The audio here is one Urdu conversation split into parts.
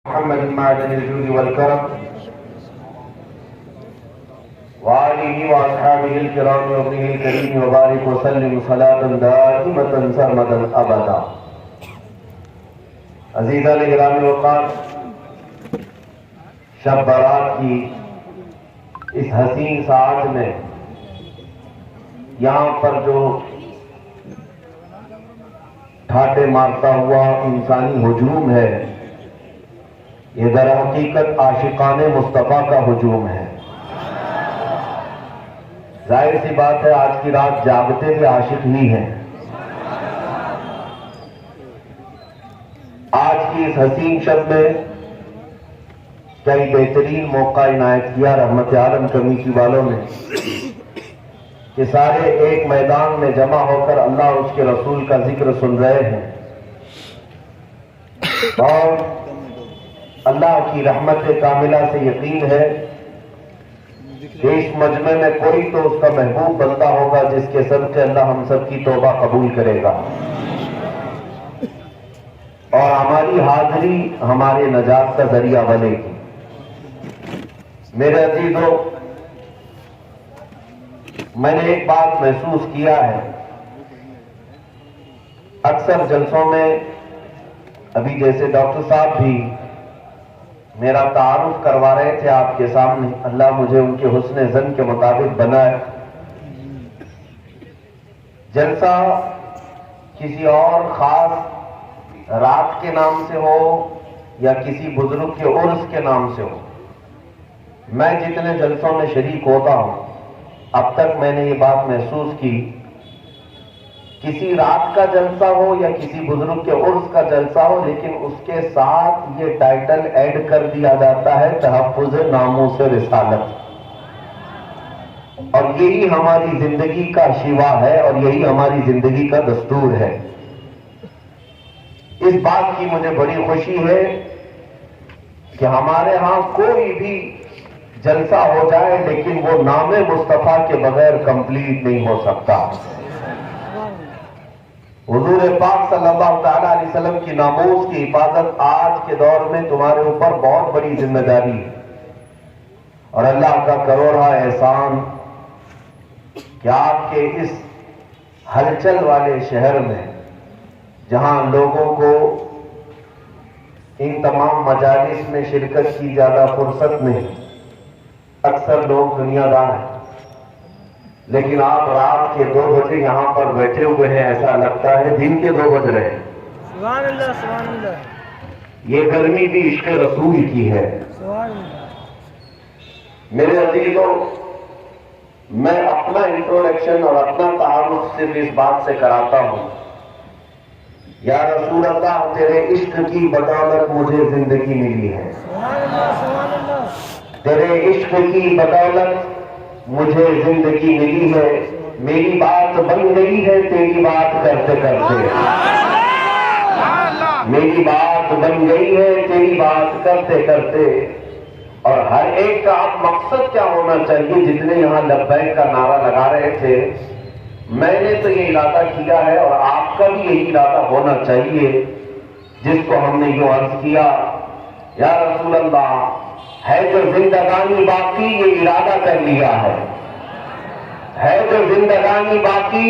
محمد معدن الجود والكرم وآله وأصحابه الكرام وابنه الكريم وبارك وسلم صلاة دائمة سرمدا أبدا. عزیزان گرامی وقار، شب برات کی اس حسین ساعت میں یہاں پر جو ٹھاٹے مارتا ہوا انسانی ہجوم ہے، یہ در حقیقت عاشقان مصطفیٰ کا ہجوم ہے. ظاہر سی بات ہے، آج کی رات جاگتے بھی عاشق ہی ہیں. آج کی اس حسین شب میں کئی بہترین موقع عنایت کیا رحمت عالم کمیٹی والوں نے کہ سارے ایک میدان میں جمع ہو کر اللہ اور اس کے رسول کا ذکر سن رہے ہیں، اور اللہ کی رحمت کاملہ سے یقین ہے کہ اس مجمع میں کوئی تو اس کا محبوب بندہ ہوگا جس کے صدقے اللہ ہم سب کی توبہ قبول کرے گا، اور ہماری حاضری ہمارے نجات کا ذریعہ بنے گی. میرے عزیزوں، میں نے ایک بات محسوس کیا ہے. اکثر جلسوں میں ابھی جیسے ڈاکٹر صاحب بھی میرا تعارف کروا رہے تھے آپ کے سامنے، اللہ مجھے ان کے حسن ظن کے مطابق بنائے. جلسہ کسی اور خاص رات کے نام سے ہو یا کسی بزرگ کے عرس کے نام سے ہو، میں جتنے جلسوں میں شریک ہوتا ہوں اب تک میں نے یہ بات محسوس کی، کسی رات کا جلسہ ہو یا کسی بزرگ کے عرس کا جلسہ ہو، لیکن اس کے ساتھ یہ ٹائٹل ایڈ کر دیا جاتا ہے تحفظ ناموس رسالت. اور یہی ہماری زندگی کا شیوا ہے اور یہی ہماری زندگی کا دستور ہے. اس بات کی مجھے بڑی خوشی ہے کہ ہمارے ہاں کوئی بھی جلسہ ہو جائے لیکن وہ نام مصطفیٰ کے بغیر کمپلیٹ نہیں ہو سکتا. حضور پاک صلی اللہ تعالیٰ علیہ وسلم کی ناموس کی حفاظت آج کے دور میں تمہارے اوپر بہت بڑی ذمہ داری ہے، اور اللہ کا کروڑا احسان کہ آپ کے اس ہلچل والے شہر میں جہاں لوگوں کو ان تمام مجالس میں شرکت کی زیادہ فرصت نہیں، اکثر لوگ دنیا دار ہیں، لیکن آپ رات کے 2 بجے یہاں پر بیٹھے ہوئے ہیں، ایسا لگتا ہے دن کے 2 بج رہے ہیں. سبحان اللہ سبحان اللہ. یہ گرمی بھی عشق رسول کی ہے. سبحان اللہ. میرے عزیزوں، میں اپنا انٹروڈکشن اور اپنا تعارف صرف اس بات سے کراتا ہوں، یا رسول اللہ تیرے عشق کی بدولت مجھے زندگی ملی ہے. سبحان اللہ سبحان اللہ. تیرے عشق کی بدولت مجھے زندگی ملی ہے. میری بات بن گئی ہے تیری بات کرتے کرتے، میری بات بن گئی ہے تیری بات کرتے کرتے. اور ہر ایک کا اب مقصد کیا ہونا چاہیے؟ جتنے یہاں لبیک کا نعرہ لگا رہے تھے، میں نے تو یہ ارادہ کیا ہے اور آپ کا بھی یہی ارادہ ہونا چاہیے، جس کو ہم نے یوں عرض کیا، یا رسول اللہ ہے جو زندگانی باقی یہ ارادہ کر لیا ہے جو زندگانی باقی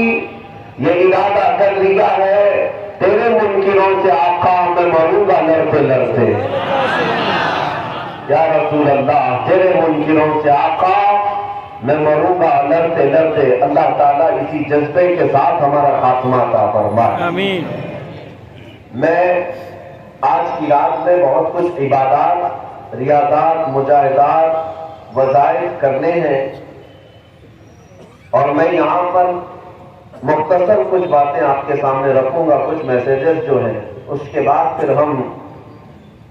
یہ ارادہ کر لیا ہے، تیرے منکروں سے آقا میں مروں گا لڑتے لڑتے. یا رسول اللہ تیرے منکروں سے آقا میں مروں گا لڑتے لڑتے. اللہ تعالیٰ اسی جذبے کے ساتھ ہمارا خاتمہ عطا فرمائے. آمین. میں آج کی رات میں بہت کچھ عبادات، ریاضات، مجاہدات، وظائف کرنے ہیں، اور میں یہاں پر مختصر کچھ باتیں آپ کے سامنے رکھوں گا، کچھ میسیجز جو ہیں. اس کے بعد پھر ہم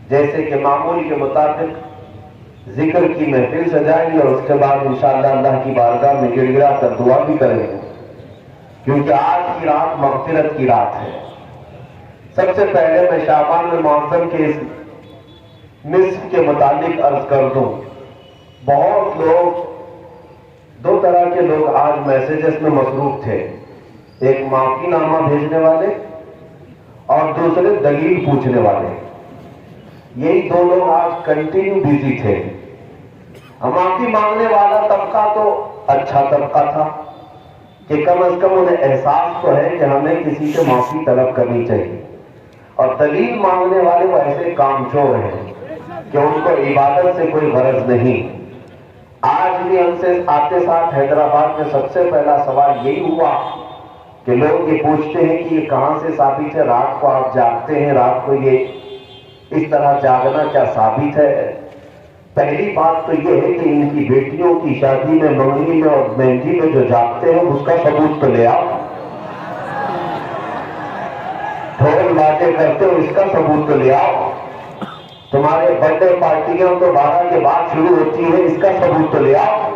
جیسے کہ معمول کے مطابق ذکر کی محفل سجائیں گے، اور اس کے بعد انشاءاللہ اللہ کی بارگاہ میں گڑ گڑا کر دعا بھی کریں گے، کیونکہ آج کی رات مغفرت کی رات ہے. سب سے پہلے میں شعبان المعظم کے اس نصف کے متعلق عرض کر دوں. بہت لوگ، 2 طرح کے لوگ آج میسیجز میں مصروف تھے، ایک معافی نامہ بھیجنے والے اور دوسرے دلیل پوچھنے والے. یہی دو لوگ آج کنٹینیو بزی تھے. معافی مانگنے والا طبقہ تو اچھا طبقہ تھا کہ کم از کم انہیں احساس تو ہے کہ ہمیں کسی سے معافی طلب کرنی چاہیے. اور دلیل مانگنے والے وہ ایسے کام چور ہیں کہ ان کو عبادت سے کوئی غرض نہیں. آج بھی ہم سے آتے ساتھ حیدرآباد میں سب سے پہلا سوال یہی ہوا کہ لوگ یہ پوچھتے ہیں کہ یہ کہاں سے ثابت ہے رات کو آپ جاگتے ہیں, رات کو یہ اس طرح جاگنا کیا ثابت ہے؟ پہلی بات تو یہ ہے کہ ان کی بیٹیوں کی شادی میں, منگنی میں اور مہندی میں جو جاگتے ہیں اس کا ثبوت تو لے آؤ. ڈھول باتیں کرتے ہو اس کا ثبوت تو لے آؤ. تمہارے برتھ ڈے پارٹیاں تو 12 کے بعد شروع ہوتی ہے, اس کا ثبوت تو لے آؤ.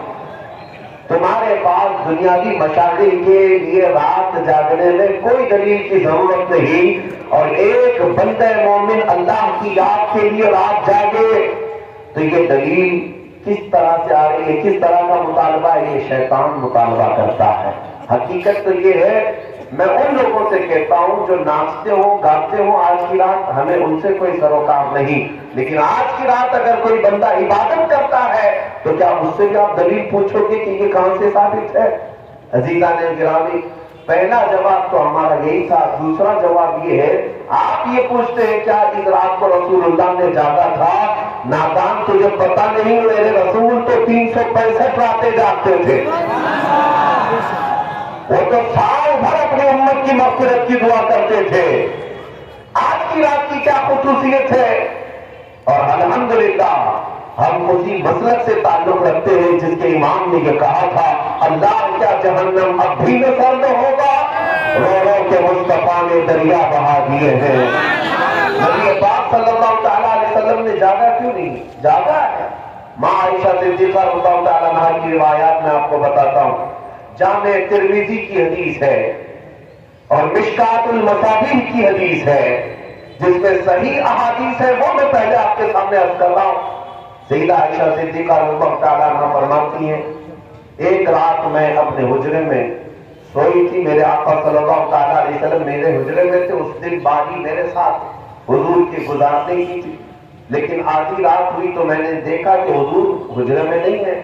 تمہارے پاس دنیاوی مشاغل کے لیے رات جاگنے میں کوئی دلیل کی ضرورت نہیں, اور ایک بندہ مومن اللہ کی یاد کے لیے رات جاگے تو یہ دلیل کس طرح سے آ رہی ہے, کس طرح کا مطالبہ ہے؟ یہ شیطان مطالبہ کرتا ہے. حقیقت تو یہ ہے, میں ان لوگوں سے کہتا ہوں جو ناچتے ہوں گاتے ہوں آج کی رات, ہمیں ان سے کوئی سروکار نہیں, لیکن آج کی رات اگر کوئی بندہ عبادت کرتا ہے تو کیا اس سے بھی آپ دلیل پوچھو گے کہ یہ کہاں سے ثابت ہے؟ عزیزان گرامی, پہلا جواب تو ہمارا یہی تھا. دوسرا جواب یہ ہے, آپ یہ پوچھتے ہیں کیا اس رات کو رسول اللہ نے جاگا تھا؟ نادان, تجھے پتا نہیں, میرے رسول تو 365 راتیں جاگتے تھے. وہ تو سال بھر اپنی امت کی مغفرت کی دعا کرتے تھے. آج کی رات کی کیا خصوصیت ہے؟ اور الحمدللہ ہم اسی مسلک سے تعلق رکھتے ہیں جس کے امام نے یہ کہا تھا, اللہ کیا جہنم اب بھی نہ سرد ہوگا, رو رو کے مصطفیٰ نے دریا بہا دیے ہیں. نبی پاک صلی اللہ تعالیٰ علیہ وسلم نے جاگا کیوں نہیں؟ جاگا ہے. ماں عائشہ صدیقہ رضی اللہ تعالیٰ عنہا کی روایات میں آپ کو بتاتا ہوں. جامع ترمذی کی حدیث ہے اور مشکات المصابیح کی حدیث ہے, جس میں صحیح احادیث ہے, وہ میں پہلے آپ کے سامنے عرض کر رہا ہوں. سیدہ عائشہ صدیقہ رضی اللہ تعالیٰ عنہا فرماتی ہیں, ایک رات میں اپنے حجرے میں سوئی تھی, میرے آقا صلی اللہ تعالیٰ علیہ وسلم میرے حجرے میں تھے. اس دن باری میرے ساتھ حضور کی گزارنے کی تھی, لیکن آدھی رات ہوئی تو میں نے دیکھا کہ حضور حجرے میں نہیں ہے.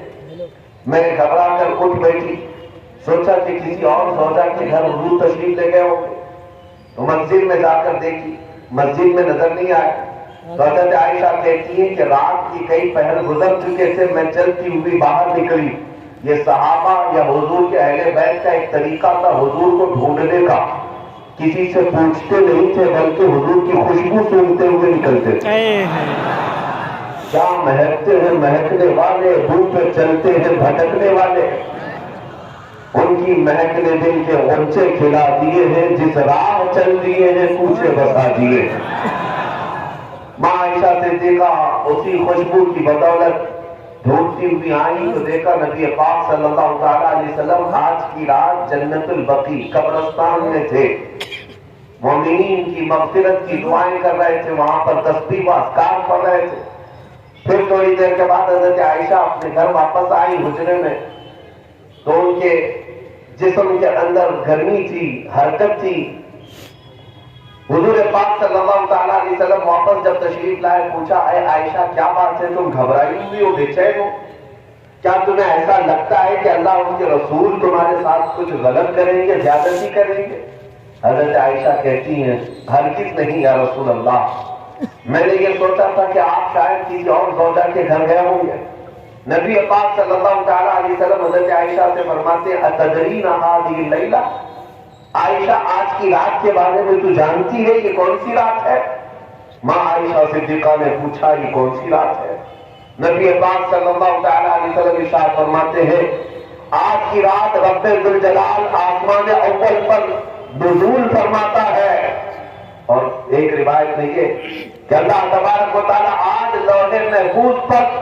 میں گھبرا کر اٹھ بیٹھی, سوچا کہ کسی اور زوجہ کے گھر حضور تشریف لے گئے ہوں گے, تو مسجد میں جا کر دیکھی, مسجد میں نظر نہیں آئے. تو حضرت عائشہ کہتی ہیں کہ رات کی کئی پہر گزر چکے تھے, میں چلتی ہوئی باہر نکلی. یہ صحابہ یا حضور کے اہل بیت کا ایک طریقہ تھا حضور کو ڈھونڈنے کا, کسی سے پوچھتے نہیں تھے بلکہ حضور کی خوشبو سونگتے ہوئے نکلتے تھے. کیا مہکتے ہیں مہکنے والے, دھوپ پہ چلتے ہیں بھٹکنے والے, ان کی مہک نے دل کے غنچے کھلا دیے ہیں, جس راہ چل دیے ہیں کوچے بسا دیے. ماں عائشہ صدیقہ اسی خوشبو کی بدولت ڈھونڈتی ہوئی آئی تو دیکھا نبی پاک صلی اللہ تعالیٰ علیہ وسلم آج کی رات جنت البقیع قبرستان میں تھے, مومنین کی مغفرت کی دعائیں کر رہے تھے, وہاں پر تسبیح و اذکار پڑھ رہے تھے. پھر تھوڑی دیر کے بعد حضرت عائشہ اپنے گھر واپس آئی حجرے میں, تو ان کے جسم کے اندر گرمی تھی, حرکت تھی. حضور پاک صلی اللہ تعالیٰ علیہ وسلم واپس جب تشریف لائے, پوچھا اے عائشہ کیا بات ہے, تم گھبرائی ہوئی ہو, بے چین ہو, کیا تمہیں ایسا لگتا ہے کہ اللہ ان کے رسول تمہارے ساتھ کچھ غلط کریں گے, زیادتی کریں گے؟ حضرت عائشہ کہتی ہیں ہرگز نہیں یا رسول اللہ, میں نے یہ سوچا تھا کہ آپ شاید کسی اور زوجہ کے گھر گئے ہوں گے. نبی پاک صلی اللہ تعالیٰ علیہ وسلم حضرت عائشہ سے فرماتے ہیں اتدرین هذه اللیلہ, عائشہ آج کی رات کے بارے میں تو جانتی ہے یہ کون سی رات ہے؟ ماں عائشہ صدیقہ نے پوچھا یہ کون سی رات ہے؟ نبی پاک صلی اللہ تعالیٰ علیہ وسلم ارشاد فرماتے ہیں آج کی رات رب ذوالجلال آسمان اول پر نزول فرماتا ہے. اور ایک روایت میں یہ کہ اللہ تبارک و تعالیٰ آج لوح محفوظ پر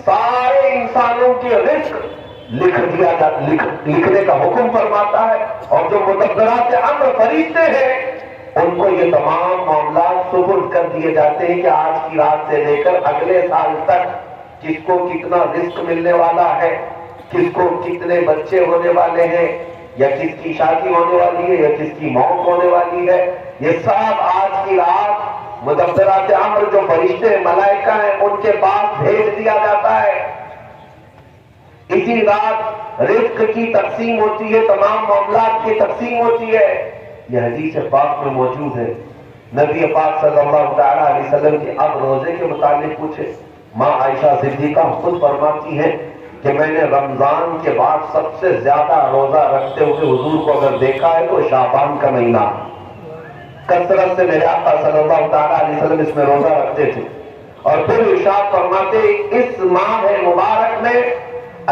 سارے انسانوں کی رزق لکھنے کا حکم فرماتا ہے, اور جو مدبرات امر فرشتے ہیں ان کو یہ تمام معاملات سپرد کر دیے جاتے ہیں کہ آج کی رات سے لے کر اگلے سال تک کس کو کتنا رزق ملنے والا ہے, کس کو کتنے بچے ہونے والے ہیں, یا کس کی شادی ہونے والی ہے, یا کس کی موت ہونے والی ہے. یہ سب آج کی رات مدبرات امر جو فرشتے ملائکہ ہیں ان کے پاس بھیج دیا جاتا ہے. اسی رات رزق کی تقسیم ہوتی ہے, تمام معاملات کی تقسیم ہوتی ہے. یہ حدیث پاک میں موجود ہے. نبی پاک صلی اللہ تعالیٰ علیہ وسلم کی اب روزے کے متعلق پوچھے, ماں عائشہ صدیقہ خود فرماتی ہیں کہ میں نے رمضان کے بعد سب سے زیادہ روزہ رکھتے ہوئے حضور کو اگر دیکھا ہے تو شعبان کا مہینہ, کثرت سے میرے آقا صلی اللہ تعالیٰ علیہ وسلم اس میں روزہ رکھتے تھے. اور پھر ارشاد فرماتے اس ماہ مبارک میں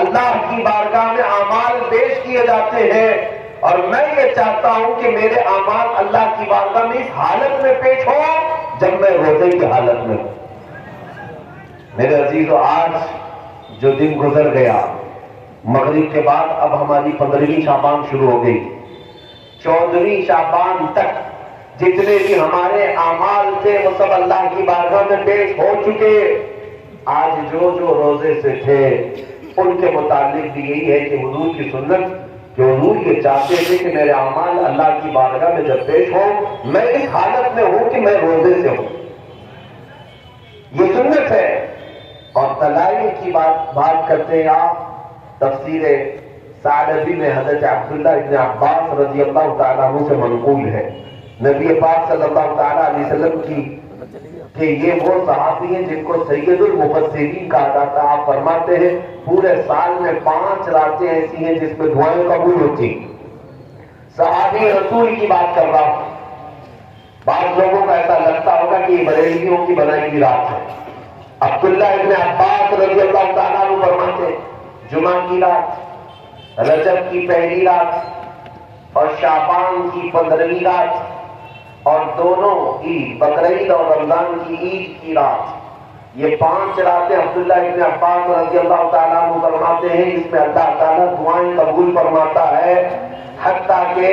اللہ کی بارگاہ میں اعمال پیش کیے جاتے ہیں, اور میں یہ چاہتا ہوں کہ میرے اعمال اللہ کی بارگاہ میں اس حالت میں پیش ہو جب میں روزے کی حالت میں ہوں. میرے عزیزو, آج جو دن گزر گیا, مغرب کے بعد اب ہماری 15ویں شعبان شروع ہو گئی. 14ویں شعبان تک جتنے بھی ہمارے اعمال تھے وہ سب اللہ کی بارگاہ میں پیش ہو چکے. آج جو روزے سے تھے ان کے متعلق بھی یہی ہے کہ حضور کی سنت, کہ حضور یہ چاہتے تھے کہ میرے اعمال اللہ کی بارگاہ میں جب پیش ہو میں اس حالت میں ہوں کہ میں روزے سے ہوں. یہ سنت ہے. اور دلائل کی بات کرتے ہیں آپ. تفسیر ثعلبی میں حضرت عبداللہ ابن عباس رضی اللہ تعالیٰ عنہ سے منقول ہے, نبی پاک صلی اللہ تعالیٰ علیہ وسلم کی, کہ یہ وہ صحابی ہیں جن کو سید المفسرین کہا جاتا. آپ فرماتے ہیں پورے سال میں 5 راتیں ایسی ہیں جس میں دعائیں قبول ہوتی. صحابی رسول کی بات کر رہا ہوں. بعض لوگوں کو ایسا لگتا ہوگا کہ یہ بریلویوں کی بنائی ہوئی رات ہے. عبداللہ ابن عباس رضی اللہ تعالیٰ عنہ فرماتے جمعہ کی رات, رجب کی پہلی رات اور شعبان کی 15ویں رات, اور دونوں عید بقرعید اور رمضان کی عید کی رات, یہ 5 راتیں عبداللہ ابن عباس رضی اللہ تعالیٰ عنہ فرماتے ہیں اس میں اللہ تعالیٰ دعائیں قبول فرماتا ہے. حتیٰ کہ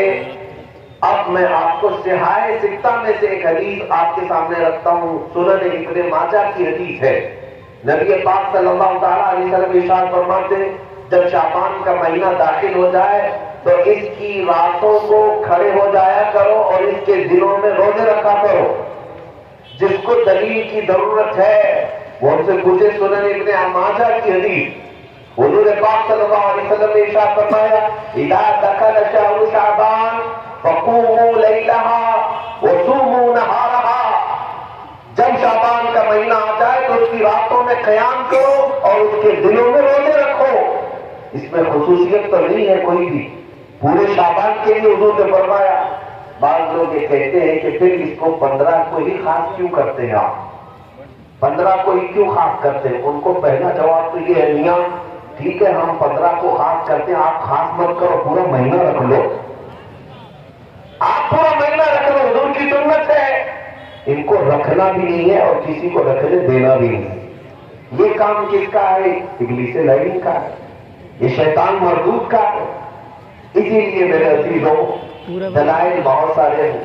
اب میں آپ کو صحاح ستہ میں سے ایک حدیث آپ کے سامنے رکھتا ہوں. سنن ابن ماجہ کی حدیث ہے. نبی پاک صلی اللہ تعالیٰ علیہ وسلم ارشاد فرماتے ہیں جب شعبان کا مہینہ داخل ہو جائے تو اس کی راتوں کو کھڑے ہو جایا کرو اور اس کے دنوں میں روزے رکھا کرو. جس کو دلیل کی ضرورت ہے وہ ہم سے پوچھے. سنن ابن ماجہ کی حدیث, حضور پاک صلی اللہ علیہ وسلم نے ارشاد فرمایا اذا دخل شهر شعبان فقوموا لیلها وصوموا نهارها. جب شعبان کا مہینہ آ جائے تو اس کی راتوں میں قیام کرو اور اس کے دنوں میں روزے رکھو. اس میں خصوصیت تو نہیں ہے کوئی بھی, پورے شعبان کے لیے حضور نے فرمایا. بعض لوگ یہ کہتے ہیں کہ پھر اس کو 15 کو ہی خاص کیوں کرتے ہیں آپ, 15 کو ہی کیوں خاص کرتے ہیں؟ ان کو پہلا جواب تو یہ ہے میاں ٹھیک ہے ہم 15 کو خاص کرتے ہیں, آپ خاص مت کرو, پورا مہینہ رکھ لو, آپ پورا مہینہ رکھ لو, حضور کی سنت ہے. ان کو رکھنا بھی نہیں ہے اور کسی کو رکھنے دینا بھی نہیں ہے. یہ کام کس کا ہے؟ ابلیس لعین کا ہے, یہ شیطان مردود کا ہے. اسی لیے میرے عزیزوں دلائل بہت سارے ہیں.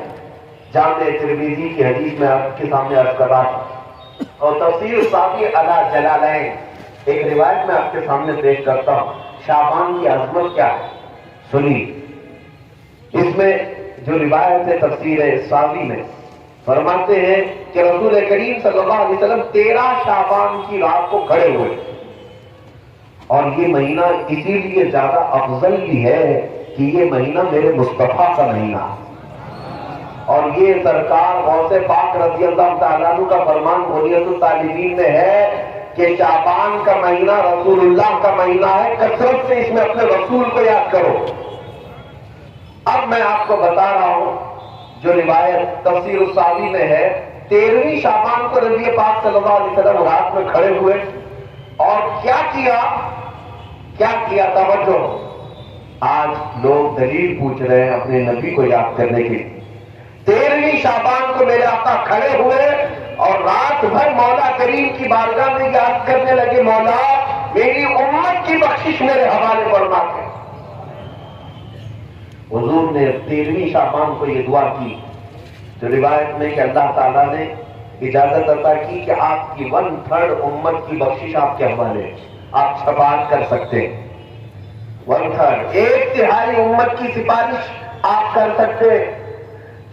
جامع ترمذی کی حدیث میں آپ کے سامنے عرض کر رہا ہوں, اور تفسیر صافی علی جلالین ایک روایت میں آپ کے سامنے پیش کرتا ہوں. شعبان کی عظمت کیا ہے سنی. اس میں جو روایت ہے تفسیر صافی میں فرماتے ہیں کہ رسول کریم صلی اللہ علیہ وسلم 13 شعبان کی رات کو کھڑے ہوئے. اور یہ مہینہ اسی لیے زیادہ افضل بھی ہے کہ یہ مہینہ میرے مصطفیٰ کا مہینہ ہے, اور یہ سرکار غوث پاک رضی اللہ تعالیٰ عنہ کا فرمان بنیت الطالبین میں ہے کہ شعبان کا مہینہ رسول اللہ کا مہینہ ہے, کثرت سے اس میں اپنے رسول کو یاد کرو. اب میں آپ کو بتا رہا ہوں جو روایت تفسیر الصاوی میں ہے, 13ویں شعبان کو نبی پاک صلی اللہ علیہ وسلم رات میں کھڑے ہوئے اور کیا کیا توجہ. آج لوگ دلیل پوچھ رہے ہیں اپنے نبی کو یاد کرنے کے لیے. 13ویں شعبان کو میرے آقا کھڑے ہوئے اور رات بھر مولا کریم کی بارگاہ میں یاد کرنے لگے, مولا میری امت کی بخشش میرے حوالے فرما کے. حضور نے 13ویں شعبان کو یہ دعا کی تو روایت میں کہ اللہ تعالیٰ نے اجازت عطا کی کہ آپ کی 1/3 امت کی بخشش آپ کے حوالے, آپ شفاعت کر سکتے ہیں. 1/3 1/3 امت کی سفارش آپ کر سکتے.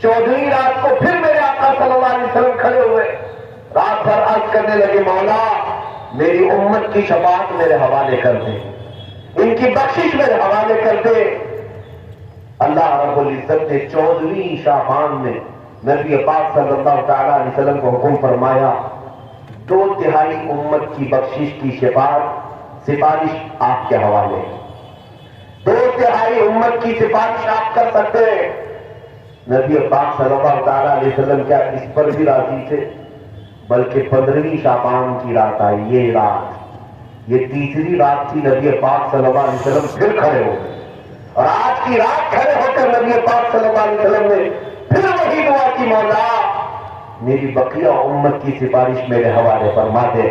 14ویں رات کو پھر میرے آقا صلی اللہ علیہ وسلم کھڑے ہوئے، رات بھر عرض کرنے لگے مولا میری امت کی شفاعت میرے حوالے کر دے، ان کی بخشش میرے حوالے کر دے۔ اللہ رب العزت نے 14ویں شعبان میں نبی پاک صلی اللہ تعالی علیہ وسلم کو حکم فرمایا 2/3 امت کی بخشش کی سفارش آپ کے حوالے، 2/3 امت کی سفارش آپ کر سکتے ہیں۔ نبی پاک صلی اللہ تعالی علیہ وسلم کیا اس پر بھی راضی تھے؟ بلکہ 15ویں شعبان کی رات آئی، یہ رات، یہ تیسری رات تھی، نبی پاک صلی اللہ علیہ وسلم پھر کھڑے ہو گئے، اور آج کی رات کھڑے ہو کر نبی پاک صلی اللہ علیہ وسلم نے پھر وہی دعا کی مولا میری بقیہ امت کی سفارش میرے حوالے فرما دے۔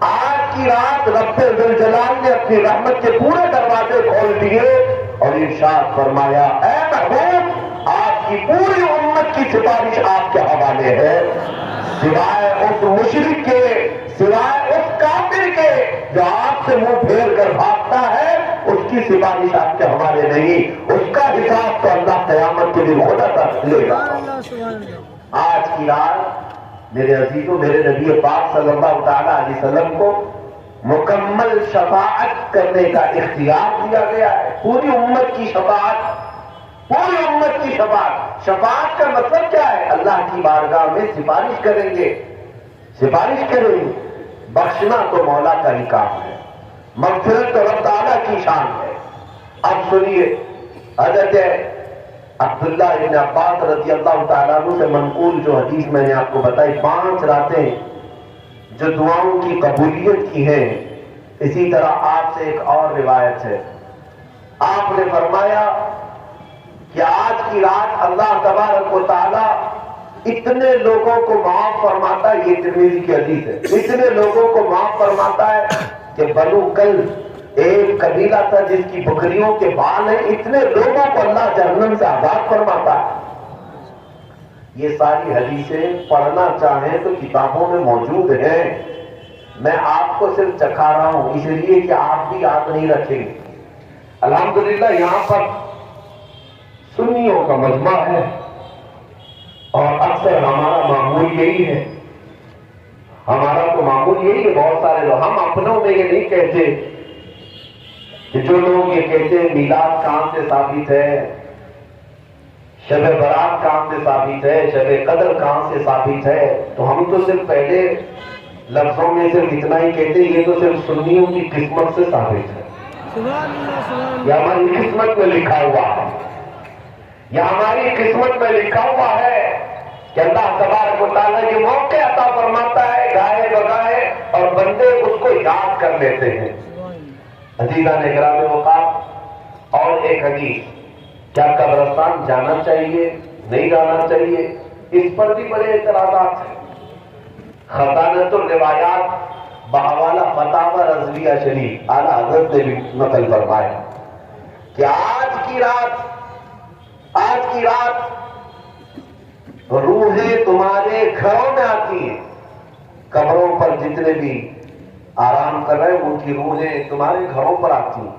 آج کی رات رب ذوالجلال نے اپنی رحمت کے پورے دروازے کھول دیے اور ارشاد فرمایا اے محبوب آپ کی پوری امت کی سفارش آپ کے حوالے ہے، سوائے اس مشرک کے، سوائے اس کافر کے جو آپ سے منہ پھیر کر بھاگتا ہے، اس کی سفارش آپ کے حوالے نہیں، اس کا حساب تو اللہ قیامت کے دن خدا تک لے گا۔ آج کی رات میرے عزیزوں، میرے نبی پاک صلی اللہ تعالی علیہ وسلم کو مکمل شفاعت کرنے کا اختیار دیا گیا ہے، پوری امت کی شفاعت، پوری امت کی شفاعت۔ شفاعت کا مطلب کیا ہے؟ اللہ کی بارگاہ میں سفارش کریں گے، سفارش کریں گے۔ بخشنا تو مولا کا ہی کام ہے، مغفرت تو رب تعالیٰ کی شان ہے۔ اب سنیے، حضرت عبداللہ ابن عباس رضی اللہ تعالیٰ عنہ سے منقول جو حدیث میں نے آپ کو بتائی، 5 راتیں جو دعاؤں کی قبولیت کی ہیں، اسی طرح آپ سے ایک اور روایت ہے، آپ نے فرمایا کہ آج کی رات اللہ تبارک و تعالیٰ اتنے لوگوں کو معاف فرماتا ہے، یہ ترمذی کی حدیث ہے، اتنے لوگوں کو معاف فرماتا ہے کہ بنو کلب ایک قبیلہ تھا جس کی بکریوں کے بال ہیں، اتنے لوگوں کو اللہ جہنم سے آزاد فرماتا ہے۔ یہ ساری حدیثیں پڑھنا چاہیں تو کتابوں میں موجود ہیں، میں آپ کو صرف چکھا رہا ہوں اس لیے کہ آپ بھی یاد نہیں رکھیں گے۔ الحمدللہ یہاں پر سنیوں کا مجمع ہے اور اکثر ہمارا معمول یہی ہے، ہمارا تو معمول یہی ہے، بہت سارے لوگ، ہم اپنوں میں یہ نہیں کہتے کہ جو لوگ یہ کہتے ہیں میلاد کام سے ثابت ہے، شب برات کام سے ثابت ہے، شب قدر کام سے ثابت ہے، تو ہم تو صرف پہلے لفظوں میں صرف اتنا ہی کہتے ہیں یہ تو صرف سنیوں کی قسمت سے ثابت ہے، یہ ہماری قسمت میں لکھا ہوا ہے، یہ ہماری قسمت میں لکھا ہوا ہے کہ اللہ تبارک و تعالیٰ یہ موقع عطا فرماتا ہے گائے بگائے اور بندے اس کو یاد کر لیتے ہیں۔ عزیزان اکرام وقار، اور ایک حدیث، کیا قبرستان جانا چاہیے نہیں جانا چاہیے، اس پر بھی بڑے اعتراضات ہیں۔ خزانۃ الروایات بحوالہ فتاوی رضویہ شریف اعلیٰ حضرت نے بھی نقل فرمایا کہ آج کی رات روحیں تمہارے گھروں میں آتی ہیں، قبروں پر جتنے بھی آرام کر رہے ہیں ان کی روحیں تمہارے گھروں پر آتی ہیں،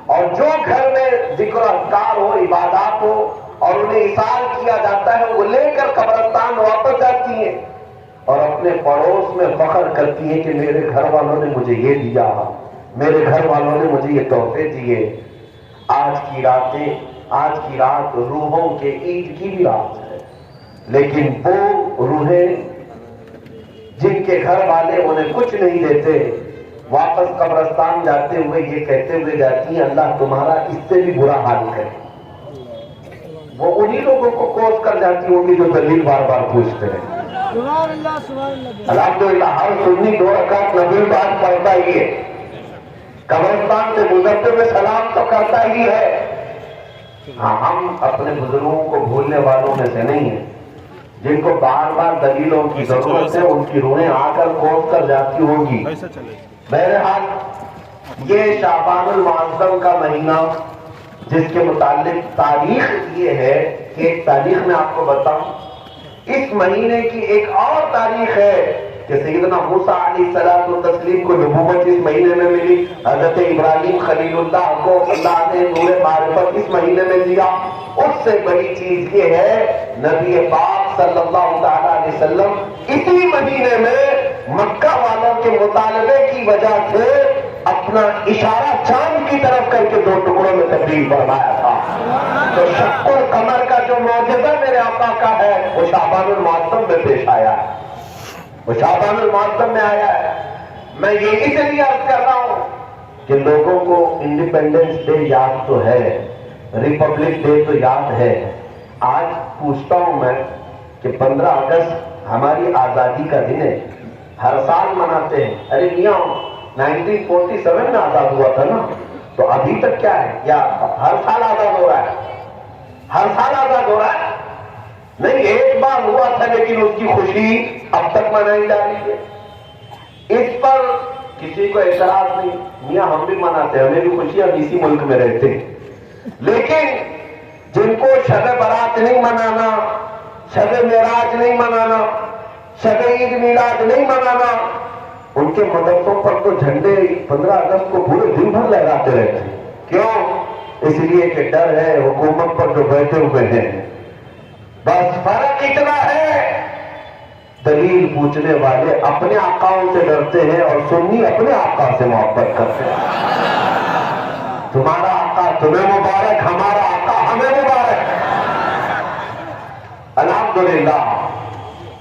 اور جو گھر میں ذکر اذکار ہو، عبادات ہو اور انہیں اصال کیا جاتا ہے وہ لے کر قبرستان واپس جاتی ہیں اور اپنے پڑوس میں فخر کرتی ہیں کہ میرے گھر والوں نے مجھے یہ دیا، میرے گھر والوں نے مجھے یہ تحفے دیے۔ آج کی رات روحوں کے عید کی بھی رات ہے، لیکن وہ روحیں جن کے گھر والے انہیں کچھ نہیں دیتے واپس قبرستان جاتے ہوئے یہ کہتے ہوئے جاتی ہیں اللہ تمہارا اس سے بھی برا حال کرے۔ وہ انہی لوگوں کو کوس کر جاتی ہوں گی جو دلیل بار بار پوچھتے ہیں۔ الحمدللہ ہر سنی 2 رکعت نفل بعد پڑھتا ہی ہے، قبرستان سے گزرتے ہوئے سلام تو کرتا ہی ہے۔ ہاں، ہم اپنے بزرگوں کو بھولنے والوں میں سے نہیں ہیں، جن کو بار بار دلیلوں کی ضرورت ہے ان کی روحیں آ کر کوس کر جاتی ہوں گی۔ بہرحال یہ شعبان المعظم کا مہینہ جس کے متعلق تاریخ یہ ہے کہ ایک تاریخ میں آپ کو بتاؤں، اس مہینے کی ایک اور تاریخ ہے کہ سیدنا موسیٰ علیہ السلام و تسلیم کو نبوت اس مہینے میں ملی، حضرت ابراہیم خلیل اللہ کو اللہ نے نور معرفت اس مہینے میں دیا. اس سے بڑی چیز یہ ہے نبی پاک صلی اللہ تعالیٰ علیہ وسلم اسی مہینے میں مکہ والوں کے مطالبے کی وجہ سے اپنا اشارہ چاند کی طرف کر کے 2 ٹکڑوں میں تبدیل فرمایا تھا. تو شق القمر کا جو معجزہ میرے آقا کا ہے وہ شعبان المعظم میں پیش آیا ہے، وہ شعبان المعظم میں آیا ہے. میں یہ اس لیے عرض کر رہا ہوں کہ لوگوں کو انڈیپینڈنس ڈے یاد تو ہے، ریپبلک ڈے تو یاد ہے. آج پوچھتا ہوں میں کہ 15 اگست ہماری آزادی کا دن ہے، ہر سال مناتے ہیں. ارے میاں 1947 میں آزاد ہوا تھا نا، تو ابھی تک کیا ہے؟ یا ہر سال آزاد ہو رہا ہے؟ ہر سال آزاد ہو رہا ہے؟ نہیں، ایک بار ہوا تھا لیکن اس کی خوشی اب تک منائی جا رہی ہے. اس پر کسی کو اعتراض نہیں. میاں ہم بھی مناتے ہیں، ہمیں بھی خوشی، ہم اسی ملک میں رہتے ہیں. لیکن جن کو شب برات نہیں منانا، شب معراج نہیں منانا، شب عید میلاد نہیں منانا، ان کے مدرسوں پر تو جھنڈے 15 اگست کو پورے دن بھر لہراتے رہتے ہیں. کیوں؟ اس لیے کہ ڈر ہے حکومت پر جو بیٹھے ہوئے ہیں. بس فرق اتنا ہے، دلیل پوچھنے والے اپنے آقاؤں سے ڈرتے ہیں اور سنی اپنے آقا سے محبت کرتے ہیں. تمہارا آقا تمہیں مبارک، ہمارا آقا ہمیں مبارک. الحمدللہ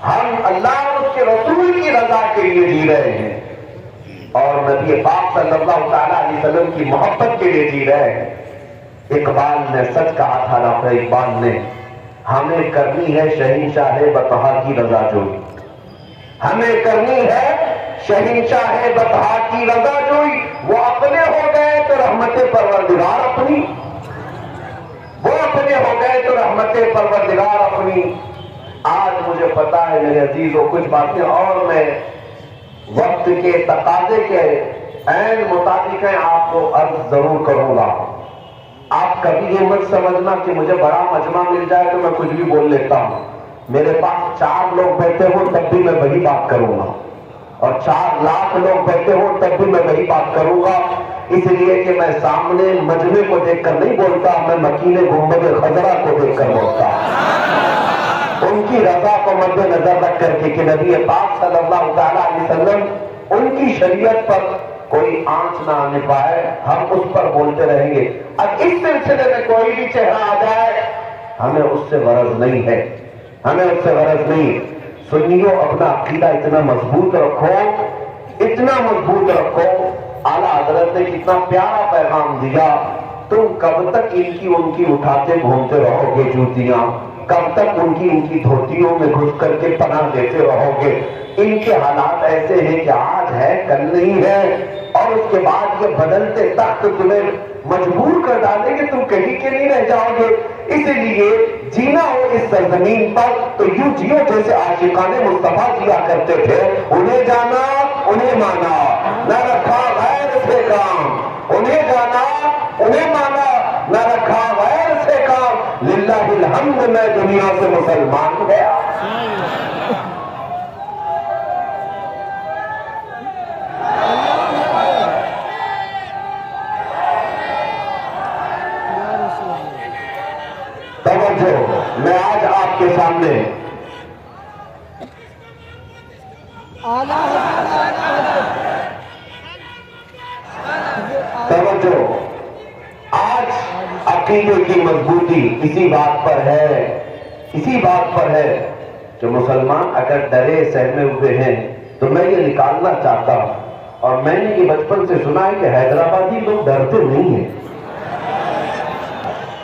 ہم اللہ اور اس کے رسول کی رضا کے لیے جی رہے ہیں اور نبی پاک صلی اللہ تعالیٰ علیہ وسلم کی محبت کے لیے جی رہے ہیں. اقبال نے سچ کہا تھا، ڈاکٹر اقبال نے، ہمیں کرنی ہے شہنشاہ بطحا کی رضا جوئی. ہمیں کرنی ہے شہنشاہ بطحا کی رضا جوئی. وہ اپنے ہو گئے تو رحمت پروردگار اپنی، وہ اپنے ہو گئے تو رحمت پروردگار اپنی. آج مجھے پتا ہے میرے عزیزوں کچھ باتیں اور میں وقت کے تقاضے کے عین مطابق ہیں آپ کو عرض ضرور کروں گا. آپ کبھی یہ مت سمجھنا کہ مجھے بڑا مجمع مل جائے تو میں کچھ بھی بول لیتا ہوں. میرے پاس 4 لوگ بیٹھے ہوں تب بھی میں وہی بات کروں گا، اور 4 لاکھ لوگ بیٹھے ہوں تب بھی میں وہی بات کروں گا. اس لیے کہ میں سامنے مجمع کو دیکھ کر نہیں بولتا، میں مکین گنبد خضرا کو دیکھ کر بولتا. ان کی رضا کو مد نظر رکھ کر کے کہ نبی پاک صلی اللہ تعالیٰ علیہ وسلم ان کی شریعت پر کوئی آنچ نہ آنے پائے، ہم اس پر بولتے رہیں گے. اب اس سلسلے میں کوئی بھی چہرہ آ جائے ہمیں اس سے غرض نہیں ہے، ہمیں اس سے غرض نہیں. سنیو اپنا عقیدہ اتنا مضبوط رکھو، اتنا مضبوط رکھو. اعلیٰ حضرت نے کتنا پیارا پیغام دیا. تم کب تک ان کی اٹھاتے گھومتے رہو گے جوتیاں؟ کب تک ان کی دھوتیوں میں گھس کر کے پناہ دیتے رہو گے؟ ان کے حالات ایسے ہیں کہ آج ہے کل نہیں ہے، اور اس کے بعد یہ بدلتے تخت تمہیں مجبور کر ڈالیں گے، تم کہیں کے نہیں رہ جاؤ گے. اس لیے جینا ہو اس سرزمین پر تو یوں جیو جیسے عاشقان مصطفیٰ جیا کرتے تھے. انہیں جانا انہیں مانا، نہ رکھا غیر سے کام. انہیں جانا انہیں مانا، نہ رکھا غیر سے کام. للہ الحمد میں دنیا سے مسلمان گیا. توجہ، میں آج آپ کے سامنے توجہ، آج عقیدے کی مضبوطی اسی بات پر ہے کہ مسلمان اگر ڈرے سہمے ہوئے ہیں تو میں یہ نکالنا چاہتا ہوں. اور میں نے یہ بچپن سے سنا ہے کہ حیدرآبادی لوگ ڈرتے نہیں ہیں.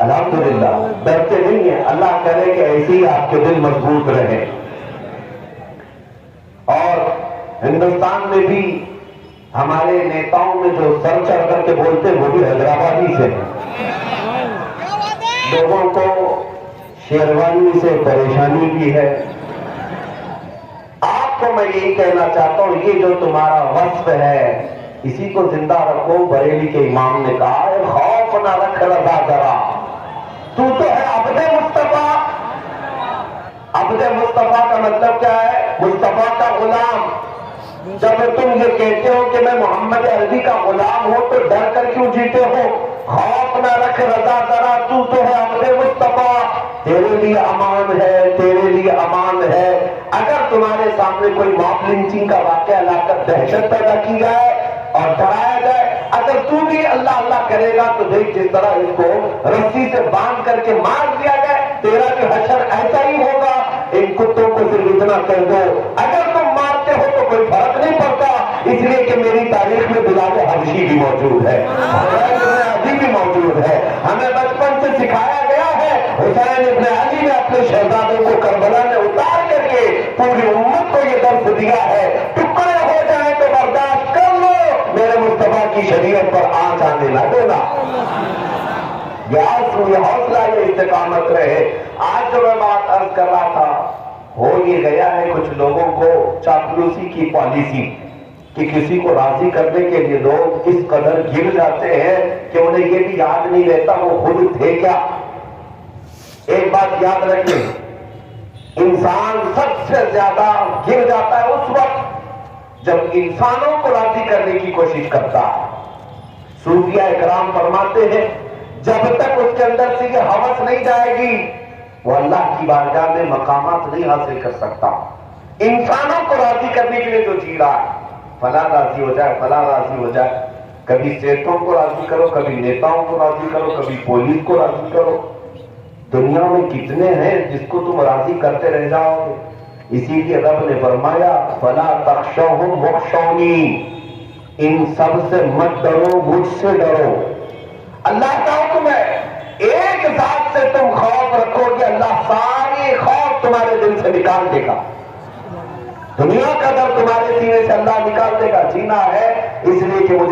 الحمدللہ ڈرتے نہیں ہیں. اللہ کرے کہ ایسے ہی آپ کے دل مضبوط رہے. اور ہندوستان میں بھی ہمارے نیتاؤں میں جو سر چڑھ کر کے بولتے ہیں وہ بھی حیدرآبادی سے ہیں. لوگوں کو شیروانی سے پریشانی بھی ہے. آپ کو میں یہی کہنا چاہتا ہوں، یہ جو تمہارا وصف ہے اسی کو زندہ رکھو. بریلی کے امام نے کہا ہے خوف نہ رکھ رضا ذرا، تو ہے عبد مصطفیٰ. عبد مصطفیٰ کا مطلب کیا ہے؟ مصطفیٰ کا غلام۔ جب تم یہ کہتے ہو کہ میں محمد عربی کا غلام ہوں تو ڈر کر کیوں جیتے ہو؟ خوف نہ رکھ رضا ذرا، تو ہے عبد مصطفیٰ، تیرے لیے امان ہے، تیرے لیے امان ہے۔ اگر تمہارے سامنے کوئی موب لنچنگ کا واقعہ لا کر دہشت پیدا کی جائے اور ڈرایا جائے، اگر تو بھی اللہ اللہ کرے گا تو دیکھ جس طرح اس کو رسی سے باندھ کر کے مار دیا جائے، تیرا بھی حشر ایسا ہی ہوگا۔ ان کتوں کو صرف اتنا کہہ دو اگر تم مارتے ہو تو کوئی فرق نہیں پڑتا، اس لیے کہ میری تاریخ میں بلال حبشی بھی موجود ہے، علی بھی موجود ہے۔ ہمیں بچپن سے سکھایا گیا ہے، حسین ابن علی نے اپنے شہزادوں کو کربلا میں اتار کر کے پوری امت کو یہ درس دیا ہے، ٹکڑے ہو جائیں تو برداشت کر لو، میرے مصطفیٰ کی شریعت پر آنچ آنے نہ دینا۔ یہ حوصلہ، یہ استقامت رہے۔ آج جو میں بات عرض کر رہا تھا، ہو یہ گیا ہے کچھ لوگوں کو چاپلوسی کی پالیسی کہ کسی کو راضی کرنے کے لیے لوگ اس قدر گر جاتے ہیں کہ انہیں یہ بھی یاد نہیں رہتا وہ خود تھے کیا۔ ایک بات یاد رکھیں، انسان سب سے زیادہ گر جاتا ہے اس وقت جب انسانوں کو راضی کرنے کی کوشش کرتا ہے۔ صوفیہ اکرام فرماتے ہیں جب تک اس کے اندر سے یہ ہوس نہیں جائے گی وہ اللہ کی بارگاہ میں مقامات نہیں حاصل کر سکتا۔ انسانوں کو راضی کرنے کے لیے جو جی رہا ہے، فلاں راضی ہو جائے، فلاں راضی ہو جائے، کبھی سیٹوں کو راضی کرو، کبھی نیتاؤں کو راضی کرو، کبھی پولیس کو راضی کرو۔ دنیا میں کتنے ہیں جس کو تم راضی کرتے رہ جاؤ گے؟ اسی لیے رب نے فرمایا فلا تخشوہم واخشونی، ان سب سے مت ڈرو، مجھ سے ڈرو۔ اللہ کا حکم ہے، ایک ذات سے تم خوف رکھو گے، اللہ ساری خوف تمہارے دل سے نکال دے گا۔ دنیا کا ڈر تمہارے سینے سے اللہ نکال دے گا۔ جینا ہے اس لیے کہ مجھے